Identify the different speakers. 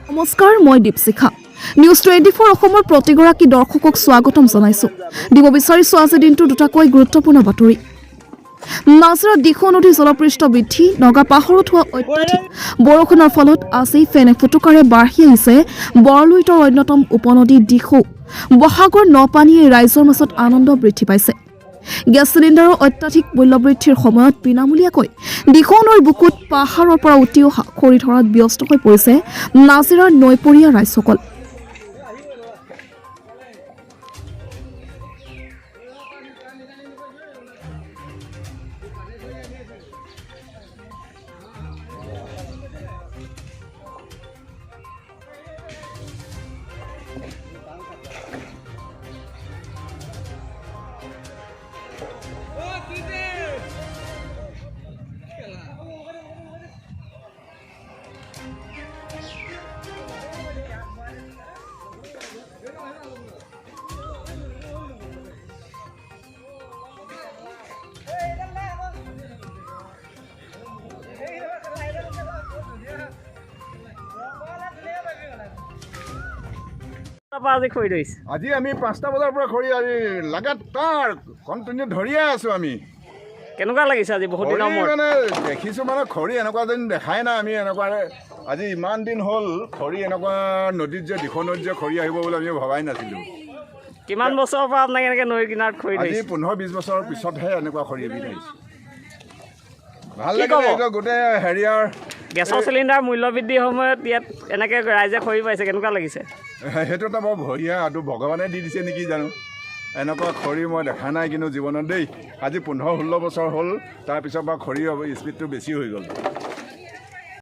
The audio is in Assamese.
Speaker 1: নমস্কাৰ, মই দীপশিখা। নিউজ 24 অসমৰ প্ৰতিগৰাকী দৰ্শকক স্বাগতম জনাইছোঁ। দিব বিচাৰিছোঁ আজিৰ দিনটো দুটাকৈ গুৰুত্বপূৰ্ণ বাতৰি। নাজিৰাত দিখৌ নদীৰ জলপৃষ্ঠ বৃদ্ধি, নগা পাহাৰত হোৱা অত্যাধিক বৰষুণৰ ফলত আজি ফেনে ফুটুকাৰে বাঢ়ি আহিছে বৰলুইতৰ অন্যতম উপনদী দিখৌ। বহাগৰ নপানীয়ে ৰাইজৰ মাজত আনন্দ বৃদ্ধি পাইছে। গেছ চিলিণ্ডাৰৰ অত্যাধিক মূল্যবৃদ্ধিৰ সময়ত বিনামূলীয়াকৈ দিখৌ নৈৰ বুকুত পাহাৰৰ পৰা উটি অহা খৰি ধৰাত ব্যস্ত হৈ পৰিছে নাজিৰাৰ নৈপৰীয়া ৰাইজসকল।
Speaker 2: আজি আমি 5টা বজাৰ পৰা খৰি আজি লাগাতাৰ কণ্টিনিউ ধৰিয়ে আছো। আমি
Speaker 3: কেনেকুৱা লাগিছে আজি বহুত দিনৰ মূৰত
Speaker 2: মানে দেখিছো মানে খৰি এনেকুৱা দিন দেখাই নাই। আমি এনেকুৱা আজি ইমান দিন হ'ল খৰি এনেকুৱা নদীত যে দিখৌ নদীত যে খৰি আহিব বুলি আমি ভবাই নাছিলোঁ।
Speaker 3: কিমান বছৰৰ পৰা আপোনাক এনেকৈ নৈৰ কিনাৰত খৰি
Speaker 2: আজি
Speaker 3: ধৰিছে?
Speaker 2: 15-20 বছৰৰ পিছতহে এনেকুৱা খৰি এবিধ আহিছে। ভাল লাগে গোটেই হেৰিয়াৰ
Speaker 3: গেছৰ চিলিণ্ডাৰ মূল্য বৃদ্ধিৰ সময়ত ইয়াত এনেকৈ ৰাইজে খৰি পাইছে, কেনেকুৱা লাগিছে?
Speaker 2: সেইটো এটা বৰ বঢ়িয়া, আৰু ভগৱানে দি দিছে নেকি জানো। এনেকুৱা খৰি মই দেখা নাই কিন্তু জীৱনত দেই। আজি 15-16 বছৰ হ'ল, তাৰপিছৰ পৰা খৰি স্পীডটো বেছি হৈ গ'ল।